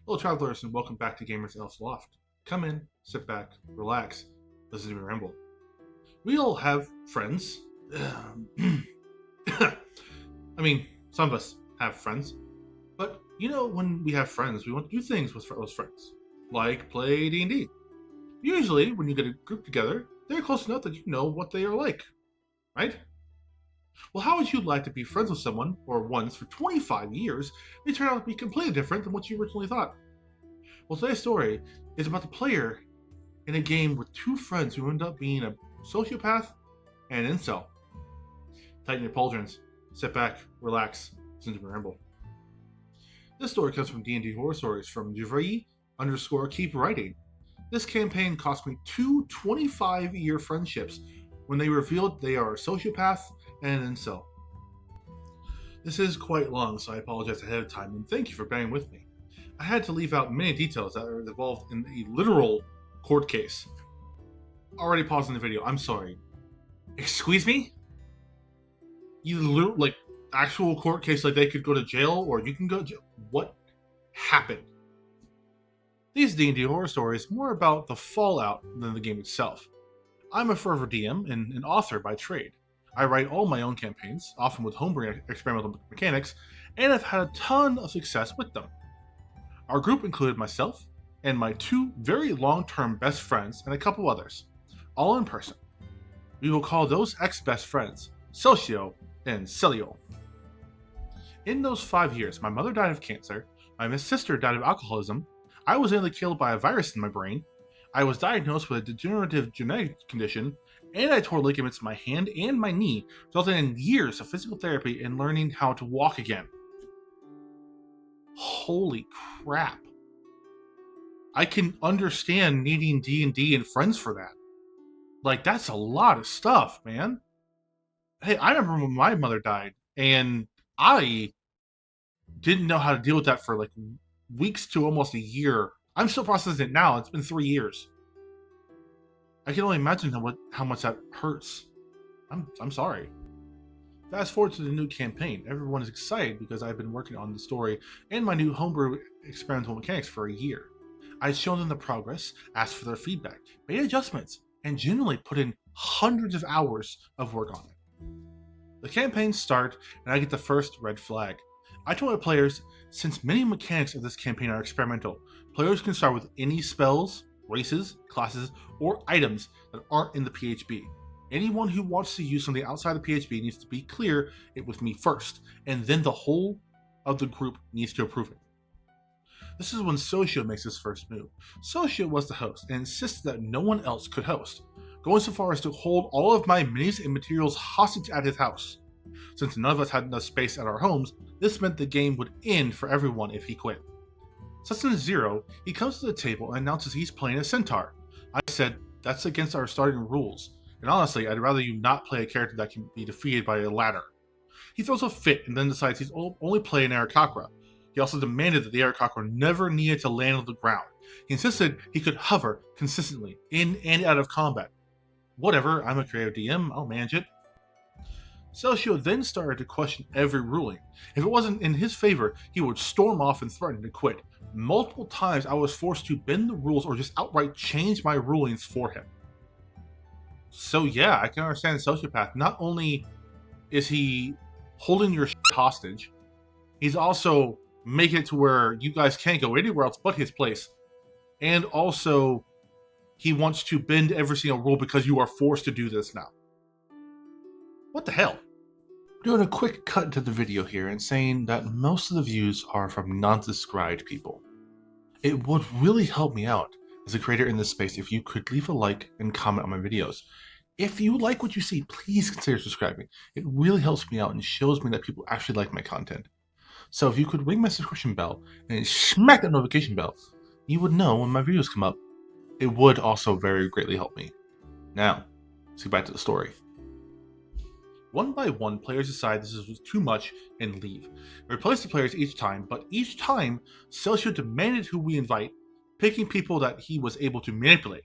Hello travelers and welcome back to Gamers Elf's Loft. Come in, sit back, relax, listen to me ramble. We all have friends. I mean, some of us have friends. But you know, when we have friends, we want to do things with those friends. Like play D&D. Usually, when you get a group together, they're close enough that you know what they are like. Right? Well, how would you like to be friends with someone, or once, for 25 years, they turn out to be completely different than what you originally thought? Well, today's story is about the player in a game with two friends who end up being a sociopath and an incel. Tighten your pauldrons, sit back, relax, listen to me ramble. This story comes from D&D Horror Stories from Juvie_Keep Writing. This campaign cost me two 25-year friendships when they revealed they are a sociopath and an incel. This is quite long, so I apologize ahead of time, and thank you for bearing with me. I had to leave out many details that are involved in a literal court case. Already pausing the video, I'm sorry. Excuse me? Like, actual court case, like they could go to jail, or you can go to jail? What happened? These D&D horror stories are more about the fallout than the game itself. I'm a fervor DM and an author by trade. I write all my own campaigns, often with homebrew experimental mechanics, and I've had a ton of success with them. Our group included myself and my two very long-term best friends and a couple others, all in person. We will call those ex-best friends Socio and Celio. In those 5 years, my mother died of cancer, my sister died of alcoholism, I was nearly killed by a virus in my brain, I was diagnosed with a degenerative genetic condition, and I tore ligaments in my hand and my knee, resulting in years of physical therapy and learning how to walk again. Holy crap. I can understand needing D&D and friends for that. Like, that's a lot of stuff, man. Hey, I remember when my mother died, and I didn't know how to deal with that for like weeks to almost a year. I'm still processing it now. It's been 3 years. I can only imagine how much that hurts. I'm sorry. Fast forward to the new campaign. Everyone is excited because I've been working on the story and my new homebrew experimental mechanics for a year. I'd shown them the progress, asked for their feedback, made adjustments, and genuinely put in hundreds of hours of work on it. The campaigns start, and I get the first red flag. I told my players, since many mechanics of this campaign are experimental, players can start with any spells, races, classes, or items that aren't in the PHB. Anyone who wants to use something outside the PHB needs to be clear it with me first, and then the whole of the group needs to approve it. This is when Socio makes his first move. Socio was the host and insisted that no one else could host, going so far as to hold all of my minis and materials hostage at his house. Since none of us had enough space at our homes, this meant the game would end for everyone if he quit. Session 0, he comes to the table and announces he's playing a centaur. I said, that's against our starting rules, and honestly, I'd rather you not play a character that can be defeated by a ladder. He throws a fit and then decides he's only playing Aarakocra. He also demanded that the Aarakocra never needed to land on the ground. He insisted he could hover consistently, in and out of combat. Whatever, I'm a creative DM, I'll manage it. Celcio then started to question every ruling. If it wasn't in his favor, he would storm off and threaten to quit. Multiple times I was forced to bend the rules or just outright change my rulings for him. So yeah, I can understand Sociopath. Not only is he holding your shit hostage, he's also making it to where you guys can't go anywhere else but his place. And also, he wants to bend every single rule because you are forced to do this now. What the hell? Doing a quick cut to the video here and saying that most of the views are from non-subscribed people. It would really help me out as a creator in this space if you could leave a like and comment on my videos. If you like what you see, please consider subscribing. It really helps me out and shows me that people actually like my content. So if you could ring my subscription bell and smack that notification bell, you would know when my videos come up. It would also very greatly help me. Now, let's get back to the story. One by one, players decide this is too much and leave. Replace the players each time, but each time, Celcio demanded who we invite, picking people that he was able to manipulate.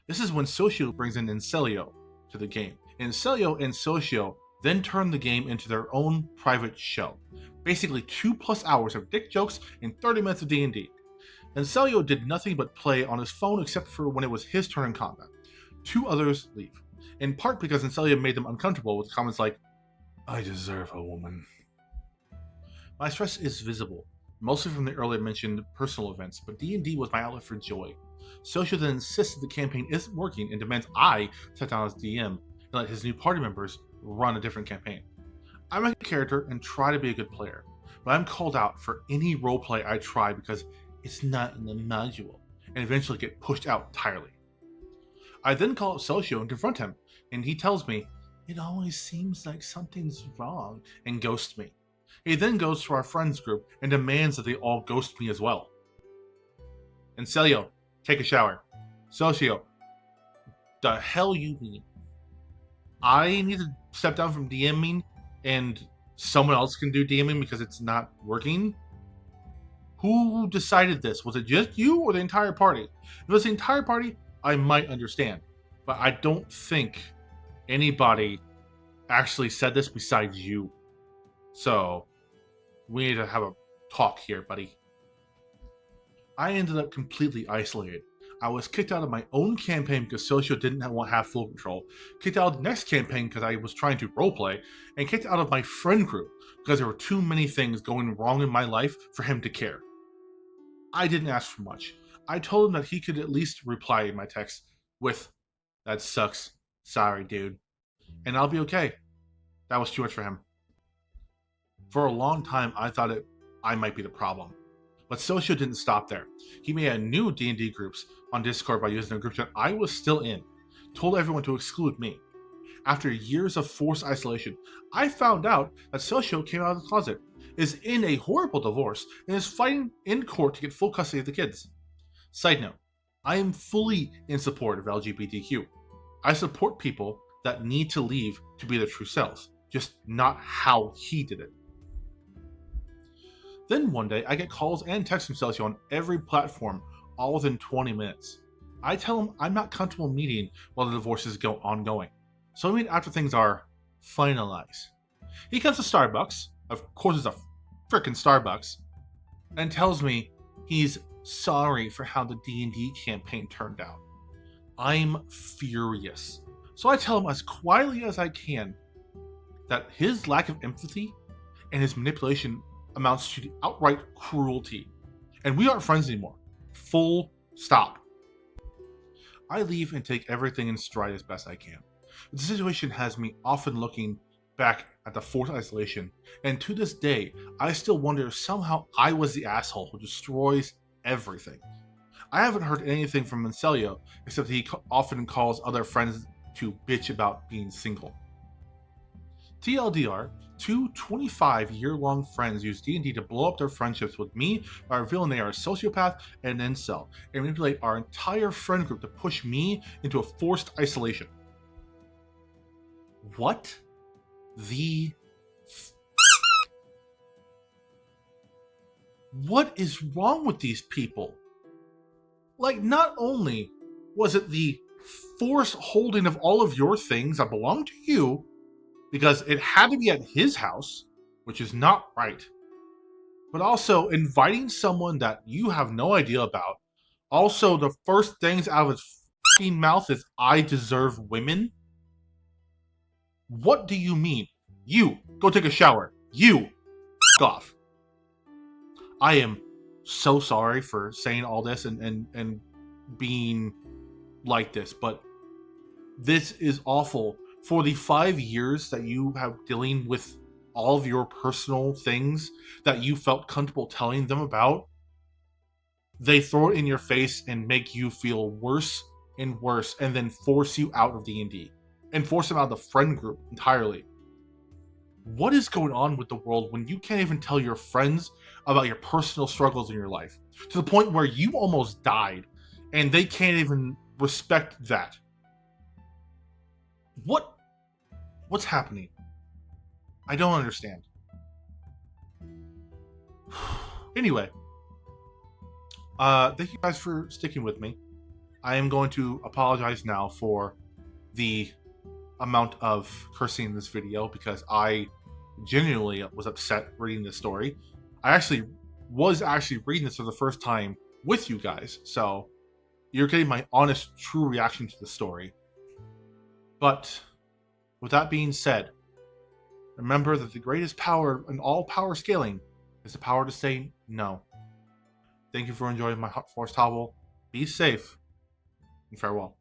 This is when Socio brings in Celio to the game. Celio and Socio then turn the game into their own private show, Basically 2+ hours of dick jokes and 30 minutes of D&D. And Celio did nothing but play on his phone except for when it was his turn in combat. 2 others leave, in part because Ancelia made them uncomfortable with comments like, "I deserve a woman." My stress is visible, mostly from the earlier mentioned personal events, but D&D was my outlet for joy. Socio then insists that the campaign isn't working and demands I sit down as DM and let his new party members run a different campaign. I make a character and try to be a good player, but I'm called out for any roleplay I try because it's not in the module, and eventually get pushed out entirely. I then call up Socio and confront him, and he tells me, "It always seems like something's wrong," and ghosts me. He then goes to our friends group and demands that they all ghost me as well. And Celio, take a shower. Socio, the hell you mean? I need to step down from DMing and someone else can do DMing because it's not working? Who decided this? Was it just you or the entire party? If it was the entire party, I might understand. But I don't think anybody actually said this besides you. So, we need to have a talk here, buddy. I ended up completely isolated. I was kicked out of my own campaign because Socio didn't have full control, kicked out of the next campaign because I was trying to roleplay, and kicked out of my friend group because there were too many things going wrong in my life for him to care. I didn't ask for much. I told him that he could at least reply in my text with, "That sucks. Sorry, dude." And I'll be okay. That was too much for him. For a long time, I thought I might be the problem. But Socio didn't stop there. He made a new D&D groups on Discord by using a group chat I was still in, told everyone to exclude me. After years of forced isolation, I found out that Socio came out of the closet, is in a horrible divorce, and is fighting in court to get full custody of the kids. Side note, I am fully in support of LGBTQ. I support people that need to leave to be their true selves, just not how he did it. Then one day, I get calls and texts from Celcio on every platform, all within 20 minutes. I tell him I'm not comfortable meeting while the divorce is ongoing, so I meet after things are finalized. He comes to Starbucks, of course it's a frickin' Starbucks, and tells me he's sorry for how the D&D campaign turned out. I'm furious. So I tell him as quietly as I can that his lack of empathy and his manipulation amounts to outright cruelty, and we aren't friends anymore. Full stop. I leave and take everything in stride as best I can. But the situation has me often looking back at the forced isolation, and to this day, I still wonder if somehow I was the asshole who destroys everything. I haven't heard anything from Mancelio, except he often calls other friends to bitch about being single. TLDR, 2 25-year-long friends use D&D to blow up their friendships with me by revealing they are a sociopath and an incel, and manipulate our entire friend group to push me into a forced isolation. What the What is wrong with these people? Like, not only was it the forced holding of all of your things that belong to you, because it had to be at his house, which is not right, but also inviting someone that you have no idea about. Also, the first things out of his fucking mouth is, "I deserve women." What do you mean? You, go take a shower. You, off. I am so sorry for saying all this and being like this, but this is awful. For the 5 years that you have dealing with all of your personal things that you felt comfortable telling them about, they throw it in your face and make you feel worse and worse, and then force you out of D&D and force them out of the friend group entirely. What is going on with the world when you can't even tell your friends about your personal struggles in your life, to the point where you almost died and they can't even respect that? What's happening? I don't understand. Anyway, thank you guys for sticking with me. I am going to apologize now for the amount of cursing in this video, because I genuinely was upset reading this story. I actually was reading this for the first time with you guys, so you're getting my honest, true reaction to the story. But with that being said, remember that the greatest power in all power scaling is the power to say no. Thank you for enjoying my Hot Force Towel. Be safe, and farewell.